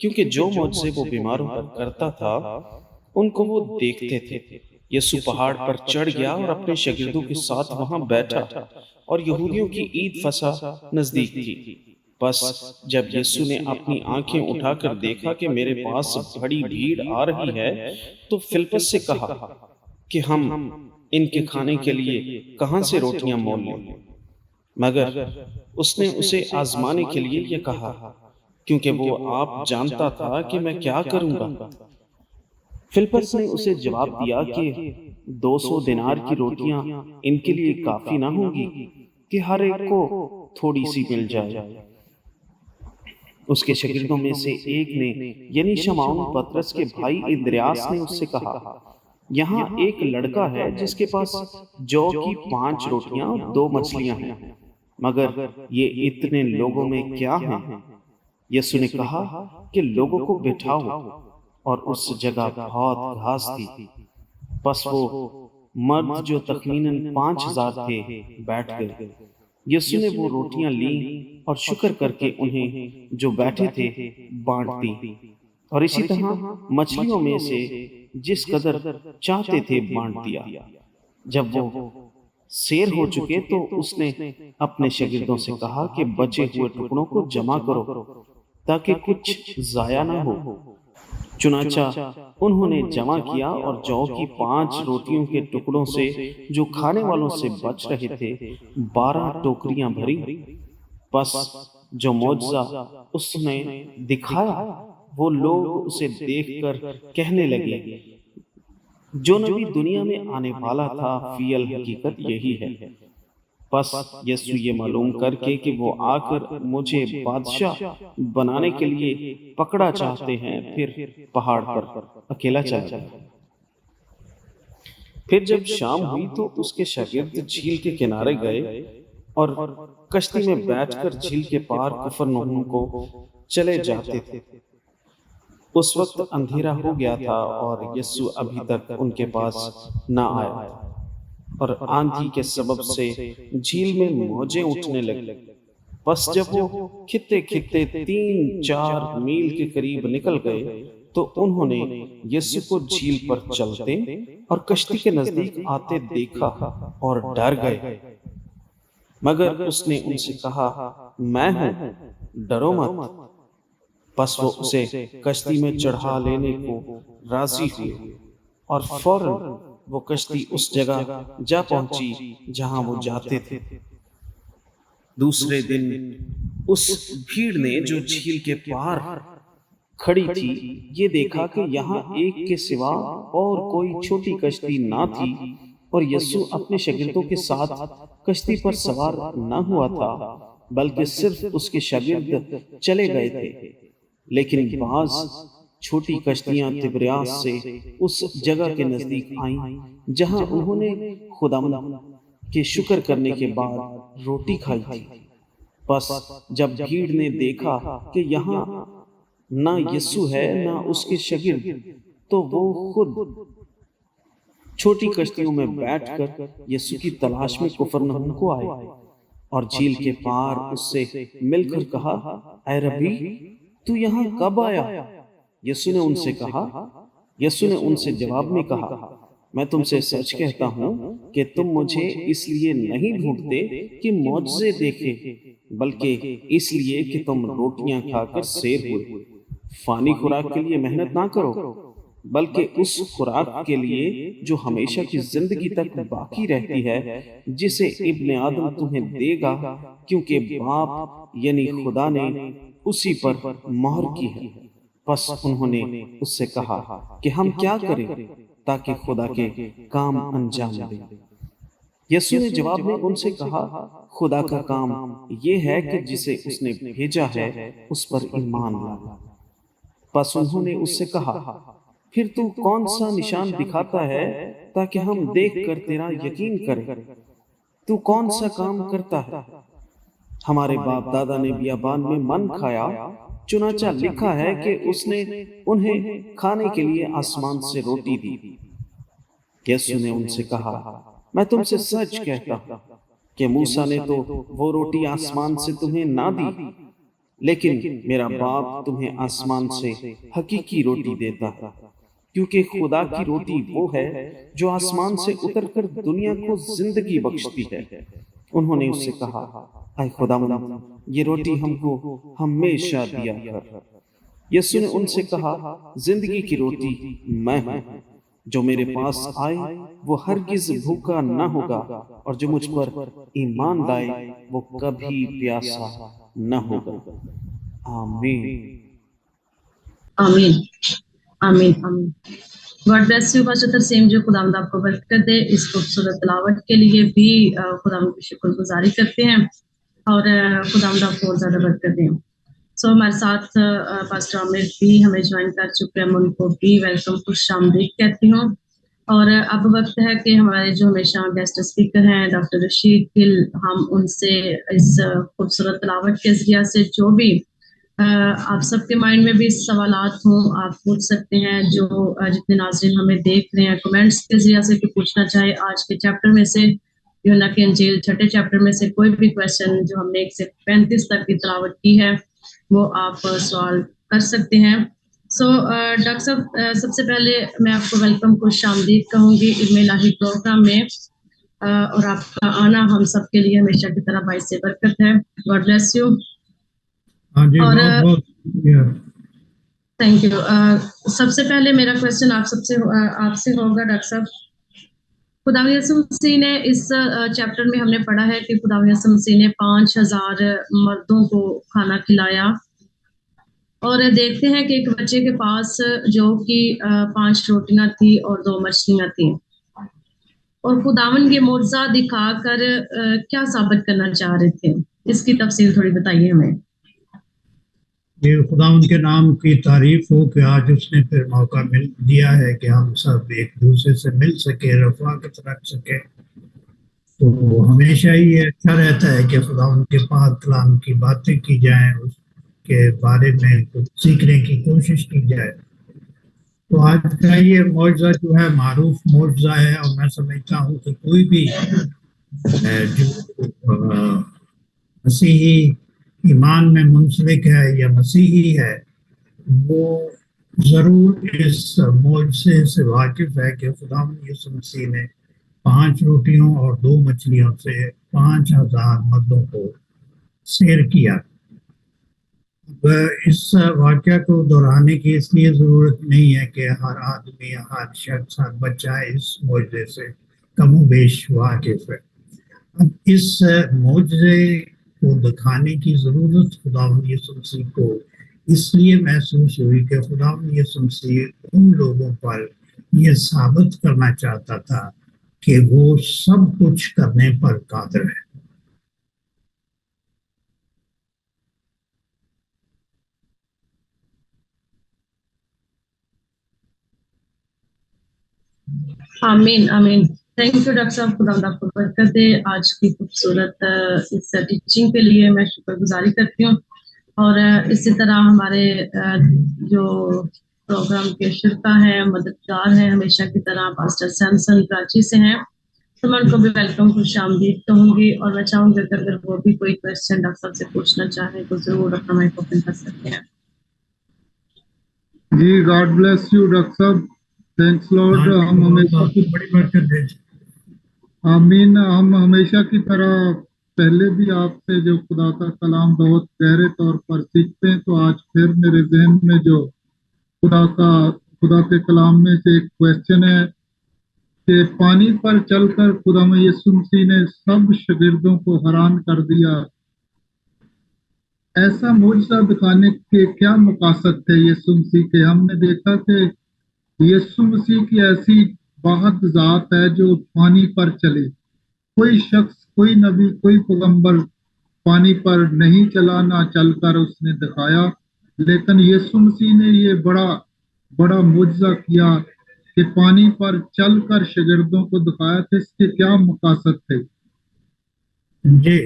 کیونکہ جو معجزے وہ بیماروں پر کرتا تھا ان کو وہ دیکھتے تھے۔ یسوع پہاڑ پر چڑھ گیا اور اپنے شاگردوں کے ساتھ وہاں بیٹھا، اور یہودیوں کی عید فصح نزدیک تھی۔ بس جب یسوع نے اپنی آنکھیں اٹھا کر دیکھا کہ میرے پاس بڑی بھیڑ آ رہی ہے، تو فلپس سے کہا کہ ہم ان کے کھانے کے لیے کہاں سے روٹیاں مول لیں؟ مگر اس نے اسے آزمانے کے لیے یہ کہا، کیونکہ وہ آپ جانتا تھا کہ میں کیا کروں گا۔ فلپس نے اسے جواب دیا کہ 200 دینار کی روٹیاں ان کے لیے کافی نہ ہوں گی کہ ہر ایک کو تھوڑی سی مل جائے۔ اس کے شاگردوں میں سے ایک نے یعنی شمعون پطرس کے بھائی اندریاس نے اس سے کہا، یہاں ایک لڑکا ہے جس کے پاس جو کی 5 روٹیاں اور 2 مچھلیاں ہیں، مگر یہ اتنے لوگوں میں کیا ہیں؟ یسوع نے کہا کہ لوگوں کو بٹھاؤ، اور اس جگہ بہت گھاس تھی۔ پس وہ مرد جو تخمیناً 5000 تھے بیٹھ گئے۔ یسوع نے وہ روٹیاں لیں اور شکر کر کے انہیں جو بیٹھے تھے بانٹ دی، اور اسی طرح مچھلیوں میں سے جس قدر چاہتے تھے بانٹ دیا۔ جب وہ سیر ہو چکے تو اس نے اپنے شاگردوں سے کہا کہ بچے ہوئے ٹکڑوں کو جمع کرو تاکہ کچھ ضائع نہ ہو۔ چنانچہ انہوں نے جمع کیا، اور جو کی 5 روٹیوں کے ٹکڑوں سے جو کھانے والوں سے بچ رہے تھے 12 ٹوکریاں بھری۔ پس جو معجزہ اس نے دکھایا وہ لوگ اسے دیکھ کر کہنے لگے، جو نبی دنیا میں آنے والا تھا فی الحقیقت یہی ہے۔ پس یسوع یہ معلوم کر کے کہ وہ آ کر مجھے بادشاہ بنانے کے لیے پکڑا چاہتے ہیں، پھر پہاڑ پر اکیلا چلا گیا۔ پھر جب شام ہوئی تو اس کے شاگرد جھیل کے کنارے گئے اور کشتی میں بیٹھ کر جھیل کے پار کفرنہوم کو چلے جاتے تھے۔ اس وقت اندھیرا ہو گیا تھا اور یسوع ابھی تک ان کے پاس نہ آیا، اور آندھی کے سبب سے جھیل میں موجیں اٹھنے لگی۔ پس جب وہ کھتے کھتے 3-4 میل کے قریب نکل گئے تو انہوں نے یسوع کو جھیل پر چلتے اور کشتی کے نزدیک آتے دیکھا اور ڈر گئے۔ مگر اس نے ان سے کہا، میں ہوں، ڈرو مت۔ پس وہ اسے کشتی میں چڑھا لینے کو راضی ہوئے، اور فوراً وہ کشتی اس جگہ جا پہنچی جہاں وہ جاتے تھے۔ دوسرے دن اس بھیڑ نے جو جھیل کے پار کھڑی تھی یہ دیکھا کہ یہاں ایک کے سوا اور کوئی چھوٹی کشتی نہ تھی، اور یسوع اپنے شاگردوں کے ساتھ کشتی پر سوار نہ ہوا تھا، بلکہ صرف اس کے شاگرد چلے گئے تھے۔ لیکن بعض چھوٹی کشتیاں تبریاس سے اس جگہ کے نزدیک آئیں جہاں انہوں نے خداوند کے شکر کرنے کے بعد روٹی کھائی تھی۔ پس جب بھیڑ نے دیکھا کہ یہاں نہ یسوع ہے نہ اس کے شاگرد، تو وہ خود چھوٹی کشتیوں میں بیٹھ کر یسوع کی تلاش میں کفرنہوم کو آئے، اور جھیل کے پار اس سے مل کر کہا، اے ربی، تو یہاں کب آیا؟ یسوع نے ان سے جواب میں کہا، میں تم سے سچ کہتا ہوں کہ تم مجھے اس لیے نہیں ڈھونڈتے کہ معجزے دیکھے، بلکہ اس لیے کہ تم روٹیاں کھا کر سیر ہوئے۔ فانی خوراک کے لیے محنت نہ کرو، بلکہ اس خوراک کے لیے جو ہمیشہ کی زندگی تک باقی رہتی ہے، جسے ابن آدم تمہیں دے گا، کیونکہ باپ یعنی خدا نے اسی پر مہر کی ہے۔ پس انہوں نے اس سے کہا کہ ہم کیا کریں تاکہ خدا کے کام انجام دیں؟ یسوع نے جواب میں ان سے کہا، خدا کا کام یہ ہے کہ جسے اس نے بھیجا ہے اس پر ایمان لاؤ۔ پس انہوں نے اس سے کہا، پھر تو کون سا نشان دکھاتا ہے تاکہ ہم دیکھ کر تیرا یقین کریں؟ تو کون سا کام کرتا ہے؟ ہمارے باپ دادا نے بیابان میں من کھایا، چنانچہ لکھا ہے کہ اس نے انہیں کھانے کے لیے آسمان سے روٹی دی۔ یسوع نے ان سے کہا، میں تم سے سچ کہتا ہوں کہ موسیٰ نے تو وہ روٹی آسمان سے تمہیں نہ دی، لیکن میرا باپ تمہیں آسمان سے حقیقی روٹی دیتا ہے، کیونکہ خدا کی روٹی وہ ہے جو آسمان سے اتر کر دنیا کو زندگی بخشتی ہے۔ انہوں نے اس سے کہا، اے خداوند، یہ روٹی ہم کو ہمیشہ دیا کر۔ یسوع نے ان سے کہا، زندگی کی روٹی میں ہوں، جو میرے پاس آئے وہ ہرگز بھوکا نہ ہوگا، اور جو مجھ پر ایمان لائے وہ کبھی پیاسا نہ ہوگا۔ آمین۔ آمین آمین آمین۔ گاڈ بلیس یو پاسٹر ترسیم، جو خداوند آپ کو برکت دے۔ اس خوبصورت تلاوت کے لیے بھی خداوند کی شکر گزاری کرتے ہیں، اور خداوند آپ کو اور زیادہ برکت دیں۔ سو ہمارے ساتھ پاسٹر عامر بھی ہمیں جوائن کر چکے ہیں، میں ان کو بھی ویلکم، خوش آمدید کہتی ہوں۔ اور اب وقت ہے کہ ہمارے جو ہمیشہ گیسٹ اسپیکر ہیں ڈاکٹر رشید گل، ہم ان سے اس خوبصورت تلاوت کے ذریعے سے جو بھی آپ سب کے مائنڈ میں بھی سوالات ہوں آپ پوچھ سکتے ہیں، جو جتنے ناظرین ہمیں دیکھ رہے ہیں کمنٹس کے ذریعے سے کہ پوچھنا چاہے آج کے چیپٹر میں سے، یوحنا کی انجیل 6 چیپٹر میں سے کوئی بھی کویشچن جو ہم نے 1 سے 35 تک کی تلاوت کی ہے وہ آپ سوال کر سکتے ہیں۔ سو ڈاکٹر صاحب، سب سے پہلے میں آپ کو ویلکم، خوش آمدید کہوں گی علم الہی پروگرام میں، اور آپ کا آنا ہم سب کے لیے ہمیشہ کی طرح باعث برکت ہے۔ God bless you. ہاں جی، اور بہت بہت شکریہ۔ Thank you. سب سے پہلے میرا کویشچن آپ سے ہوگا ڈاکٹر صاحب، خداوند یسوع مسیح نے اس چیپٹر میں ہم نے پڑھا ہے کہ خداوند یسوع مسیح نے 5000 مردوں کو کھانا کھلایا، اور دیکھتے ہیں کہ ایک بچے کے پاس جو کہ 5 روٹیاں تھی اور 2 مچھلیاں تھیں، اور خداوند یہ معجزہ دکھا کر کیا ثابت کرنا چاہ رہے تھے، اس کی تفصیل تھوڑی بتائیے ہمیں۔ یہ خداوند کے نام کی تعریف ہو کہ آج اس نے پھر موقع دیا ہے کہ ہم سب ایک دوسرے سے مل سکے، رفاقت رکھ سکے۔ تو ہمیشہ ہی یہ اچھا رہتا ہے کہ خداوند کے پاک کلام کی باتیں کی جائیں، اس کے بارے میں کچھ سیکھنے کی کوشش کی جائے۔ تو آج کا یہ معجزہ جو ہے معروف معجزہ ہے، اور میں سمجھتا ہوں کہ کوئی بھی جو مسیحی ایمان میں منسلک ہے یا مسیحی ہے، وہ ضرور اس معجزے سے واقف ہے کہ خداوند یسوع مسیح نے 5 روٹیوں اور 2 مچھلیوں سے 5000 مردوں کو سیر کیا۔ اب اس واقعہ کو دہرانے کی اس لیے ضرورت نہیں ہے کہ ہر آدمی، ہر شخص، ہر بچہ اس معجزے سے کم و بیش واقف ہے۔ اب اس معجزے کو دکھانے کی ضرورت خداوند یسوع مسیح کو اس لیے محسوس ہوئی کہ خداوند یسوع مسیح ان لوگوں پر یہ ثابت کرنا چاہتا تھا کہ وہ سب کچھ کرنے پر قادر ہے۔ آمین آمین۔ تھینک یو ڈاکٹر صاحب، خداوند آپ کو برکت دے۔ آج کی خوبصورت اس ٹیچنگ کے لیے میں شکر گزاری کرتی ہوں، اور اسی طرح ہمارے جو پروگرام کے شرکا ہیں، مددگار ہیں، ہمیشہ کی طرح پاسٹر سیمسن کراچی سے ہیں، تو میں ان کو بھی ویلکم، خوش آمدید کہوں گی، اور میں چاہوں گی کہ اگر وہ بھی کوئی کویشچن ڈاکٹر صاحب سے پوچھنا چاہیں تو ضرور اپنا مائک اوپن کر سکتے ہیں۔ جی گاڈ بلیس یو ڈاکٹر صاحب، تھینکس لاڈ۔ ہم ہمیشہ بڑی برکت دے۔ آمین۔ ہم ہمیشہ کی طرح پہلے بھی آپ سے جو خدا کا کلام بہت گہرے طور پر سیکھتے ہیں، تو آج پھر میرے ذہن میں جو خدا کے کلام میں سے ایک کویشچن ہے کہ پانی پر چل کر خدا یسوع مسیح نے سب شاگردوں کو حیران کر دیا۔ ایسا معجزہ دکھانے کے کیا مقاصد تھے یسوع مسیح کے؟ ہم نے دیکھا کہ یسوع مسیح کی ایسی واحد ذات ہے جو پانی پر چلے۔ کوئی شخص، کوئی نبی، کوئی پیغمبر پانی پر نہیں چلا، نہ چل کر اس نے دکھایا، لیکن یسوع مسیح نے یہ بڑا معجزہ کیا کہ پانی پر چل کر شاگردوں کو دکھایا تھا۔ اس کے کیا مقاصد تھے؟ جی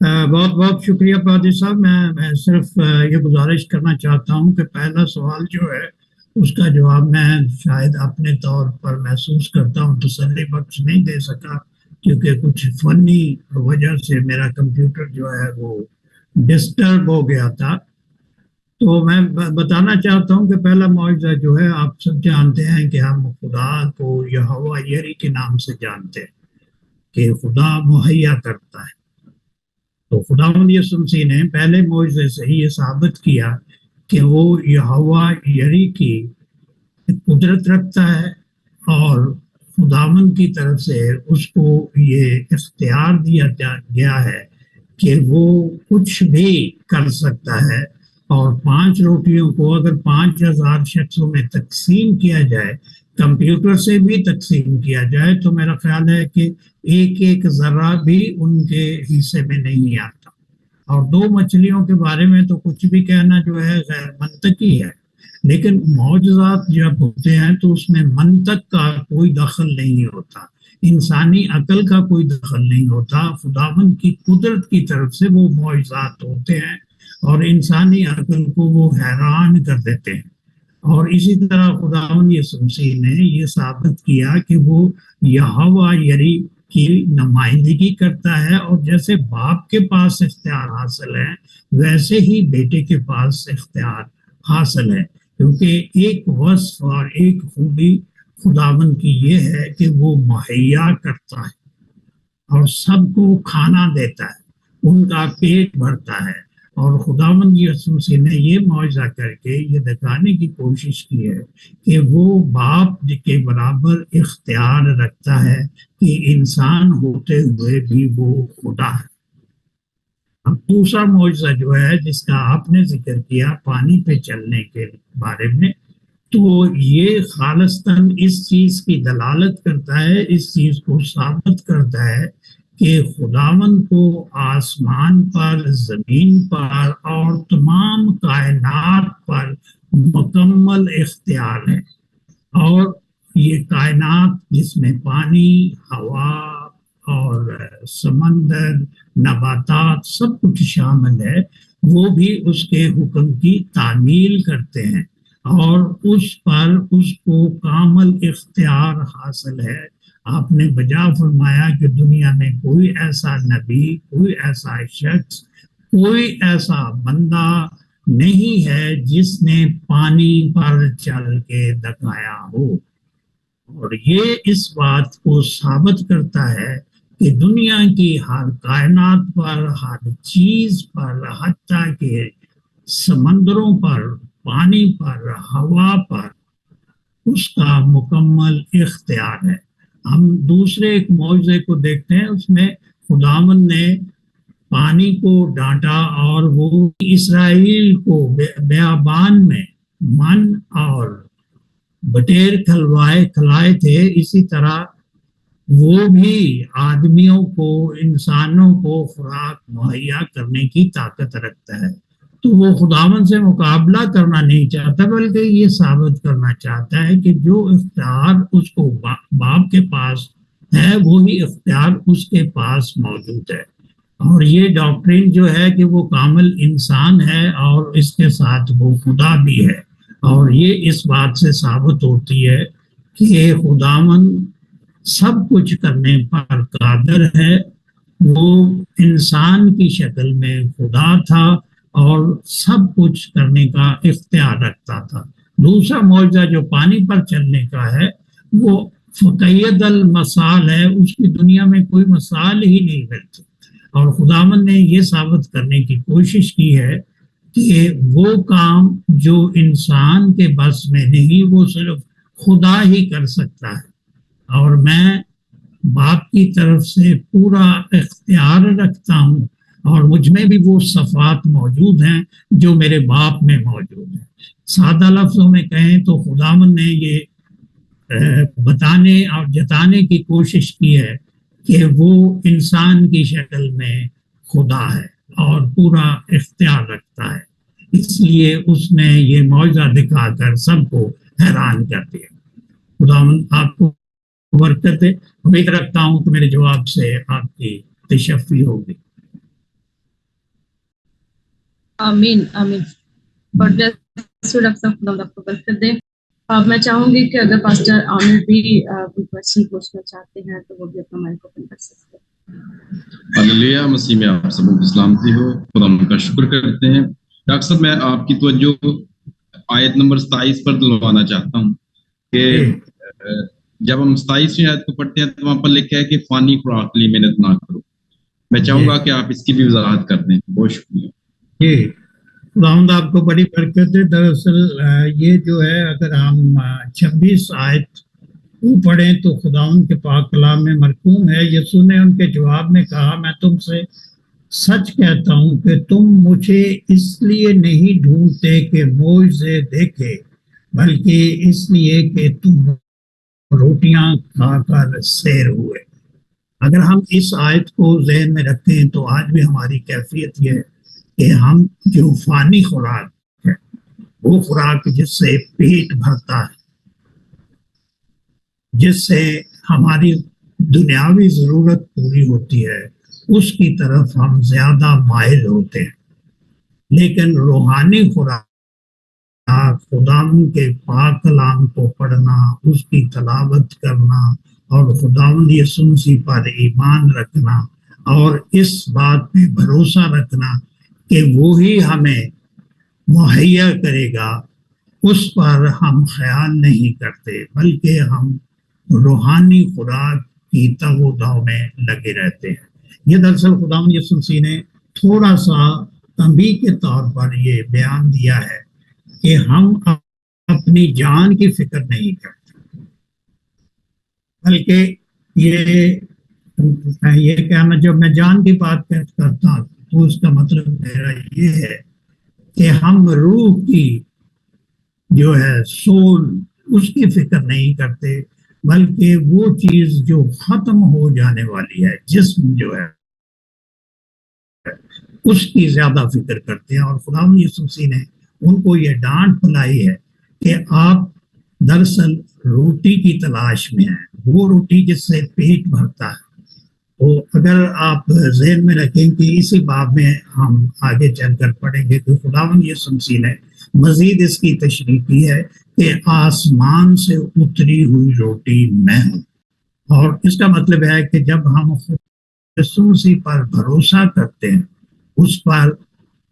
بہت بہت شکریہ پادری صاحب۔ میں صرف یہ گزارش کرنا چاہتا ہوں کہ پہلا سوال جو ہے اس کا جواب میں شاید اپنے طور پر محسوس کرتا ہوں تسلی بخش نہیں دے سکا، کیونکہ کچھ فنی وجہ سے میرا کمپیوٹر جو ہے وہ ڈسٹرب ہو گیا تھا۔ تو میں بتانا چاہتا ہوں کہ پہلا معجزہ جو ہے، آپ سب جانتے ہیں کہ ہم خدا کو یہوہ یری کے نام سے جانتے ہیں کہ خدا مہیا کرتا ہے. تو خداوند یسوع مسیح نے پہلے معجزے سے ہی یہ ثابت کیا کہ وہ یہوہ یری کی قدرت رکھتا ہے، اور خداوند کی طرف سے اس کو یہ اختیار دیا گیا ہے کہ وہ کچھ بھی کر سکتا ہے. اور 5 روٹیوں کو اگر 5000 شخصوں میں تقسیم کیا جائے، کمپیوٹر سے بھی تقسیم کیا جائے، تو میرا خیال ہے کہ ایک ایک ذرہ بھی ان کے حصے میں نہیں آتا. اور 2 مچھلیوں کے بارے میں تو کچھ بھی کہنا جو ہے غیر منطقی ہے. لیکن معجزات جب ہوتے ہیں تو اس میں منطق کا کوئی دخل نہیں ہوتا، انسانی عقل کا کوئی دخل نہیں ہوتا. خداوند کی قدرت کی طرف سے وہ معجزات ہوتے ہیں اور انسانی عقل کو وہ حیران کر دیتے ہیں. اور اسی طرح خداوند یسوع مسیح نے یہ ثابت کیا کہ وہ یہوہ یری کی نمائندگی کرتا ہے، اور جیسے باپ کے پاس اختیار حاصل ہے ویسے ہی بیٹے کے پاس اختیار حاصل ہے. کیونکہ ایک وصف اور ایک خوبی خداوند کی یہ ہے کہ وہ مہیا کرتا ہے اور سب کو کھانا دیتا ہے، ان کا پیٹ بھرتا ہے. اور خداوند یسوع مسیح نے یہ معجزہ کر کے یہ دکھانے کی کوشش کی ہے کہ وہ باپ کے برابر اختیار رکھتا ہے کہ انسان ہوتے ہوئے بھی وہ خدا ہے. اب دوسرا معجزہ جو ہے جس کا آپ نے ذکر کیا پانی پہ چلنے کے بارے میں، تو یہ خالصتاً اس چیز کی دلالت کرتا ہے، اس چیز کو ثابت کرتا ہے کہ خداوند کو آسمان پر، زمین پر اور تمام کائنات پر مکمل اختیار ہے. اور یہ کائنات جس میں پانی، ہوا اور سمندر، نباتات سب کچھ شامل ہے، وہ بھی اس کے حکم کی تعمیل کرتے ہیں اور اس پر اس کو کامل اختیار حاصل ہے. آپ نے بجا فرمایا کہ دنیا میں کوئی ایسا نبی، کوئی ایسا شخص، کوئی ایسا بندہ نہیں ہے جس نے پانی پر چل کے دکھایا ہو. اور یہ اس بات کو ثابت کرتا ہے کہ دنیا کی ہر کائنات پر، ہر چیز پر، حتیٰ کہ سمندروں پر، پانی پر، ہوا پر اس کا مکمل اختیار ہے. ہم دوسرے ایک معجزے کو دیکھتے ہیں، اس میں خداوند نے پانی کو ڈانٹا اور وہ اسرائیل کو بیابان میں من اور بٹیر کھلائے تھے. اسی طرح وہ بھی آدمیوں کو، انسانوں کو خوراک مہیا کرنے کی طاقت رکھتا ہے. تو وہ خداوند سے مقابلہ کرنا نہیں چاہتا، بلکہ یہ ثابت کرنا چاہتا ہے کہ جو اختیار اس کو باپ کے پاس ہے وہی اختیار اس کے پاس موجود ہے. اور یہ ڈاکٹرین جو ہے کہ وہ کامل انسان ہے اور اس کے ساتھ وہ خدا بھی ہے. اور یہ اس بات سے ثابت ہوتی ہے کہ خداوند سب کچھ کرنے پر قادر ہے. وہ انسان کی شکل میں خدا تھا اور سب کچھ کرنے کا اختیار رکھتا تھا. دوسرا معجزہ جو پانی پر چلنے کا ہے وہ فقید المثال ہے، اس کی دنیا میں کوئی مثال ہی نہیں ملتی. اور خداوند نے یہ ثابت کرنے کی کوشش کی ہے کہ وہ کام جو انسان کے بس میں نہیں وہ صرف خدا ہی کر سکتا ہے. اور میں باپ کی طرف سے پورا اختیار رکھتا ہوں اور مجھ میں بھی وہ صفات موجود ہیں جو میرے باپ میں موجود ہیں. سادہ لفظوں میں کہیں تو خداوند نے یہ بتانے اور جتانے کی کوشش کی ہے کہ وہ انسان کی شکل میں خدا ہے اور پورا اختیار رکھتا ہے. اس لیے اس نے یہ معجزہ دکھا کر سب کو حیران کر دیا. خداوند آپ کو برکت ہے. امید رکھتا ہوں کہ میرے جواب سے آپ کی تشفی ہوگی. آمین آمین. اور خدا آپ کو برکت دے. اب میں چاہوں گی کہ اگر پاسٹر عامر بھی کوئی کوشچن پوچھنا چاہتے ہیں تو وہ بھی اپنا مائک اوپن کر سکتے ہیں. ہلیلویا. مسیح میں آپ سب کو سلامتی ہو. خدا ان کا شکر کرتے ہیں ڈاکٹر صاحب میں آپ کی توجہ آیت نمبر 27 پر دلوانا چاہتا ہوں کہ جب ہم 27ویں آیت کو پڑھتے ہیں تو وہاں پر لکھا ہے کہ فانی خوراک کے لیے محنت نہ کرو. میں چاہوں گا کہ آپ اس کی بھی وضاحت کر دیں. بہت شکریہ. جی خداوند آپ کو بڑی برکت ہے. دراصل یہ جو ہے اگر ہم 26 آیت پڑھیں تو خداوند کے پاک کلام میں مرقوم ہے. یسوع نے ان کے جواب میں کہا میں تم سے سچ کہتا ہوں کہ تم مجھے اس لیے نہیں ڈھونڈتے کہ معجزے دیکھے بلکہ اس لیے کہ تم روٹیاں کھا کر سیر ہوئے. اگر ہم اس آیت کو ذہن میں رکھتے ہیں تو آج بھی ہماری کیفیت یہ ہے کہ ہم جو فانی خوراک ہے وہ خوراک جس سے پیٹ بھرتا ہے، جس سے ہماری دنیاوی ضرورت پوری ہوتی ہے، اس کی طرف ہم زیادہ مائل ہوتے ہیں. لیکن روحانی خوراک خداوند کے پاک کلام کو پڑھنا، اس کی تلاوت کرنا اور خداوند یسوع مسیح پر ایمان رکھنا اور اس بات پہ بھروسہ رکھنا کہ وہی ہمیں مہیا کرے گا، اس پر ہم خیال نہیں کرتے بلکہ ہم روحانی خوراک کی تگ و دو میں لگے رہتے ہیں. یہ دراصل خداوند یسوع مسیح نے تھوڑا سا تنبیہ کے طور پر یہ بیان دیا ہے کہ ہم اپنی جان کی فکر نہیں کرتے بلکہ یہ کہنا، جب میں جان کی بات کرتا ہوں تو اس کا مطلب میرا یہ ہے کہ ہم روح کی جو ہے سول اس کی فکر نہیں کرتے بلکہ وہ چیز جو ختم ہو جانے والی ہے، جسم جو ہے اس کی زیادہ فکر کرتے ہیں. اور خداوند یسوع مسیح نے ان کو یہ ڈانٹ پلائی ہے کہ آپ دراصل روٹی کی تلاش میں ہیں، وہ روٹی جس سے پیٹ بھرتا ہے. تو اگر آپ ذہن میں رکھیں کہ اسی باب میں ہم آگے چل کر پڑھیں گے کہ خداوند یسوع مسیح نے مزید اس کی تشریح کی ہے کہ آسمان سے اتری ہوئی روٹی میں ہوں. اور اس کا مطلب ہے کہ جب ہم یسوع مسیح پر بھروسہ کرتے ہیں، اس پر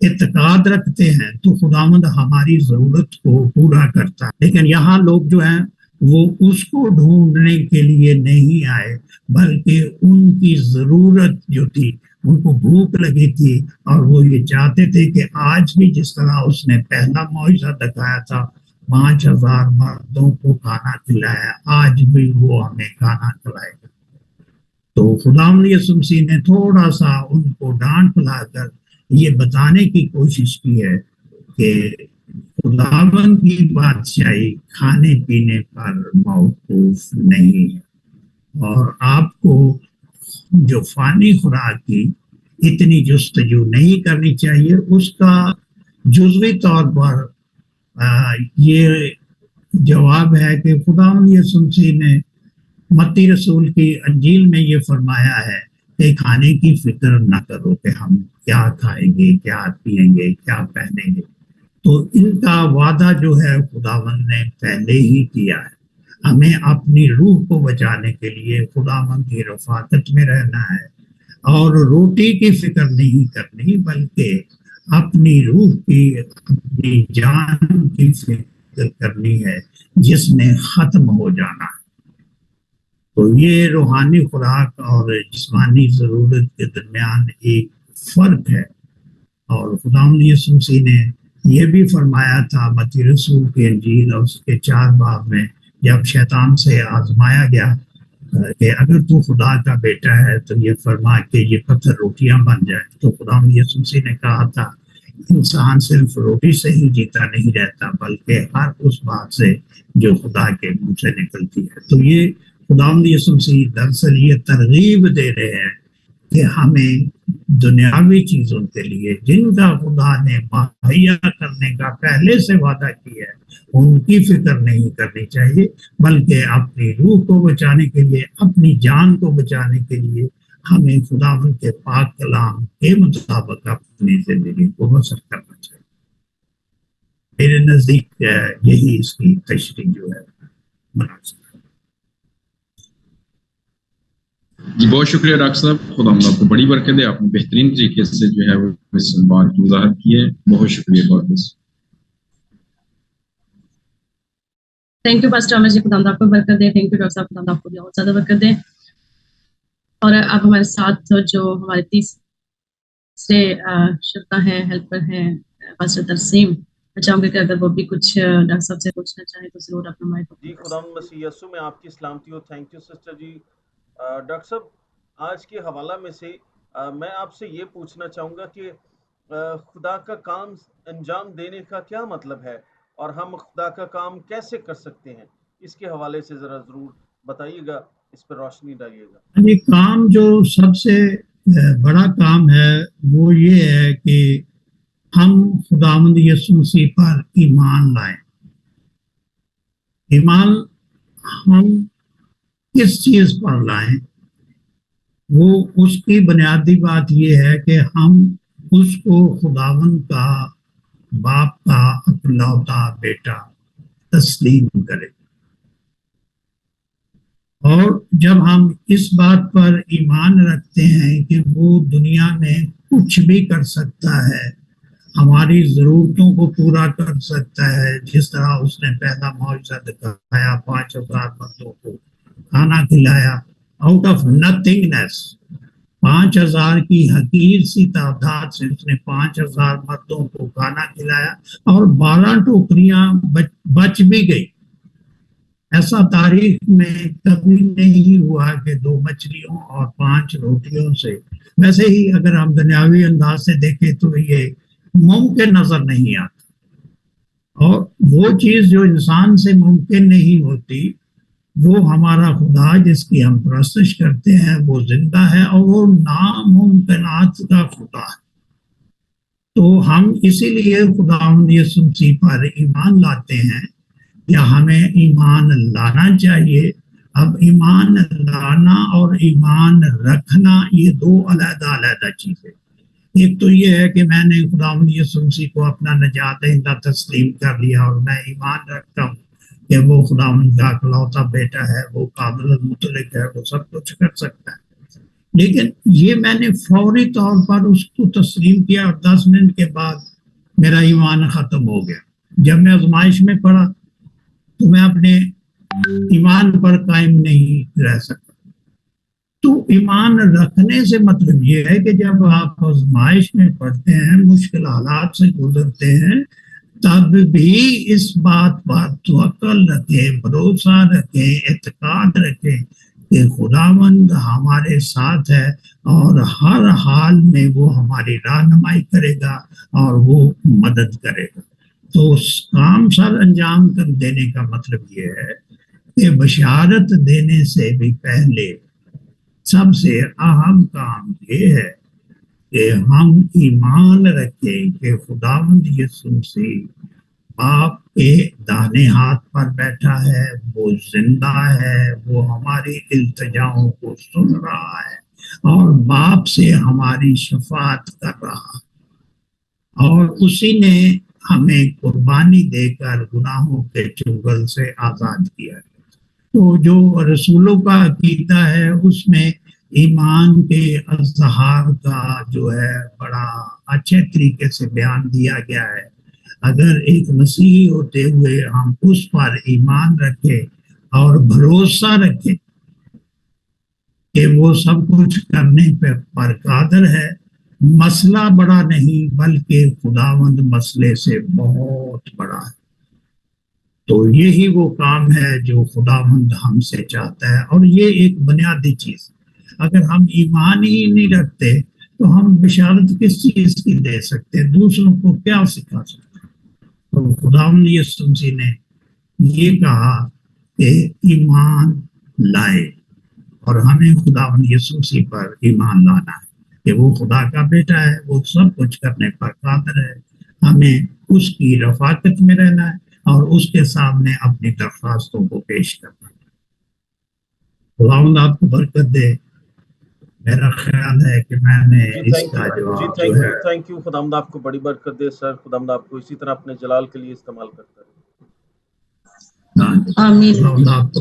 اعتقاد رکھتے ہیں، تو خداوند ہماری ضرورت کو پورا کرتا ہے. لیکن یہاں لوگ جو ہیں وہ اس کو ڈھونڈنے کے لیے نہیں آئے بلکہ ان کی ضرورت جو تھی، ان کو بھوک لگی تھی اور وہ یہ چاہتے تھے کہ آج بھی جس طرح اس نے پہلا معجزہ دکھایا تھا، 5000 مردوں کو کھانا کھلایا، آج بھی وہ ہمیں کھانا کھلائے گا. تو خداوند یسوع مسیح نے تھوڑا سا ان کو ڈانٹ پلا کر یہ بتانے کی کوشش کی ہے کہ خداوند کی بادشاہی کھانے پینے پر موقوف نہیں ہے، اور آپ کو جو فانی خوراک کی اتنی جستجو نہیں کرنی چاہیے. اس کا جزوی طور پر یہ جواب ہے کہ خداوند یسوع مسیح نے متی رسول کی انجیل میں یہ فرمایا ہے کہ کھانے کی فکر نہ کرو کہ ہم کیا کھائیں گے، کیا پیئیں گے، کیا پہنیں گے. تو ان کا وعدہ جو ہے خداوند نے پہلے ہی کیا ہے. ہمیں اپنی روح کو بچانے کے لیے خداوند کی رفاقت میں رہنا ہے اور روٹی کی فکر نہیں کرنی بلکہ اپنی روح کی، اپنی جان کی فکر کرنی ہے جس میں ختم ہو جانا ہے. تو یہ روحانی خوراک اور جسمانی ضرورت کے درمیان ایک فرق ہے. اور خداوند یسوع مسیح نے یہ بھی فرمایا تھا متی رسول کی انجیل اور اس کے 4 باب میں، جب شیطان سے آزمایا گیا کہ اگر تو خدا کا بیٹا ہے تو یہ فرما کہ یہ پتھر روٹیاں بن جائے. تو خداوند یسوع مسیح نے کہا تھا انسان صرف روٹی سے ہی جیتا نہیں رہتا بلکہ ہر اس بات سے جو خدا کے منہ سے نکلتی ہے. تو یہ خداوند یسوع مسیح دراصل یہ ترغیب دے رہے ہیں کہ ہمیں دنیاوی چیزوں کے لیے جن کا خدا نے مہیا کرنے کا پہلے سے وعدہ کیا ہے ان کی فکر نہیں کرنی چاہیے بلکہ اپنی روح کو بچانے کے لیے، اپنی جان کو بچانے کے لیے ہمیں خداوند کے پاک کلام کے مطابق اپنی زندگی کو بسر کرنا چاہیے. میرے نزدیک یہی اس کی تشریح جو ہے مناسب. جی بہت شکریہ ڈاکٹر صاحب, خدا ہم آپ کو بڑی برکت دے. آپ نے بہترین طریقے سے جو ہے وہ اس بات کی وضاحت کی ہے. بہت شکریہ. God bless. Thank you pastor Aamir ji, خدا آپ کو برکت دے. تھینک یو ڈاکٹر صاحب, خدا آپ کو بہت زیادہ برکت دے. اور اب ہمارے ساتھ جو ہمارے تیسرے شرکا ہیں, ہیلپر ہیں, پاسٹر ترسیم, میں چاہوں گی کہ اگر وہ بھی کچھ ڈاکٹر صاحب سے پوچھنا چاہیں تو ضرور اپنا مائک. جی خدا مسیح یسوع میں آپ کی سلامتی ہو. Thank you sister ji. Doctor صاحب آج کے حوالہ میں سے میں آپ سے یہ پوچھنا چاہوں گا کہ خدا کا کام انجام دینے کا کیا مطلب ہے, اور ہم خدا کا کام کیسے کر سکتے ہیں؟ اس کے حوالے سے ذرا ضرور بتائیے گا, اس پر روشنی ڈالیے گا. یہ کام جو سب سے بڑا کام ہے وہ یہ ہے کہ ہم خداوند یسوع مسیح پر ایمان لائیں. ایمان ہم کس چیز پر لائیں؟ وہ اس کی بنیادی بات یہ ہے کہ ہم اس کو خداوند کا باپ کا اکلوتا بیٹا تسلیم کریں. اور جب ہم اس بات پر ایمان رکھتے ہیں کہ وہ دنیا میں کچھ بھی کر سکتا ہے, ہماری ضرورتوں کو پورا کر سکتا ہے, جس طرح اس نے پہلا معجزہ دکھایا, 5000 مردوں کو کھانا کھلایا آؤٹ آف نتھنگنیس. 5000 کی حقیر سی تعداد سے اس نے 5000 مردوں کو کھانا کھلایا, اور 12 ٹوکریاں بچ بھی گئی. ایسا تاریخ میں کبھی نہیں ہوا کہ 2 مچھلیوں اور 5 روٹیوں سے. ویسے ہی اگر ہم دنیاوی انداز سے دیکھیں تو یہ ممکن نظر نہیں آتا, اور وہ چیز جو انسان سے ممکن نہیں ہوتی, وہ ہمارا خدا جس کی ہم پرستش کرتے ہیں وہ زندہ ہے, اور وہ ناممکنات کا خدا ہے. تو ہم اسی لیے خداوند یسوع مسیح پر ایمان لاتے ہیں, یا ہمیں ایمان لانا چاہیے. اب ایمان لانا اور ایمان رکھنا یہ 2 علیحدہ علیحدہ چیزیں. ایک تو یہ ہے کہ میں نے خداوند یسوع مسیح کو اپنا نجات دہندہ تسلیم کر لیا, اور میں ایمان رکھتا ہوں کہ وہ خداوند کا اکلوتا بیٹا ہے, وہ قابل المطلق ہے, وہ سب کچھ کر سکتا ہے. لیکن یہ میں نے فوری طور پر اس کو تسلیم کیا, اور 10 منٹ کے بعد میرا ایمان ختم ہو گیا. جب میں آزمائش میں پڑا تو میں اپنے ایمان پر قائم نہیں رہ سکتا. تو ایمان رکھنے سے مطلب یہ ہے کہ جب آپ آزمائش میں پڑتے ہیں, مشکل حالات سے گزرتے ہیں, تب بھی اس بات پر توکل رکھیں, بھروسہ رکھیں, اعتقاد رکھیں کہ خداوند ہمارے ساتھ ہے, اور ہر حال میں وہ ہماری رہنمائی کرے گا اور وہ مدد کرے گا. تو اس کام سر انجام کر دینے کا مطلب یہ ہے کہ بشارت دینے سے بھی پہلے سب سے اہم کام یہ ہے کہ ہم ایمان رکھیں کہ خداوند یسوع مسیح باپ کے داہنے ہاتھ پر بیٹھا ہے, وہ زندہ ہے, وہ ہماری التجاؤں کو سن رہا ہے, اور باپ سے ہماری شفاعت کر رہا ہے, اور اسی نے ہمیں قربانی دے کر گناہوں کے چنگل سے آزاد کیا ہے. تو جو رسولوں کا عقیدہ ہے اس میں ایمان کے اظہار کا جو ہے بڑا اچھے طریقے سے بیان دیا گیا ہے. اگر ایک مسیحی ہوتے ہوئے ہم اس پر ایمان رکھیں اور بھروسہ رکھیں کہ وہ سب کچھ کرنے پر قادر ہے, مسئلہ بڑا نہیں بلکہ خداوند مسئلے سے بہت بڑا ہے. تو یہی وہ کام ہے جو خداوند ہم سے چاہتا ہے, اور یہ ایک بنیادی چیز. اگر ہم ایمان ہی نہیں رکھتے تو ہم بشارت کس چیز کی دے سکتے, دوسروں کو کیا سکھا سکتے. تو خداوند یسوع مسیح نے یہ کہا کہ ایمان لائے, اور ہمیں خداوند یسوع مسیح پر ایمان لانا ہے کہ وہ خدا کا بیٹا ہے, وہ سب کچھ کرنے پر قادر ہے. ہمیں اس کی رفاقت میں رہنا ہے اور اس کے سامنے اپنی درخواستوں کو پیش کرنا ہے. خداوند آپ کو برکت دے. میرا خیال ہے کہ میں نے اس کا جواب جو ہے. Thank you. خداوند آپ کو بڑی برکت دے سر. خداوند آپ کو اسی طرح اپنے جلال کے لیے استعمال کرتا ہے. آمین. خداوند آپ کو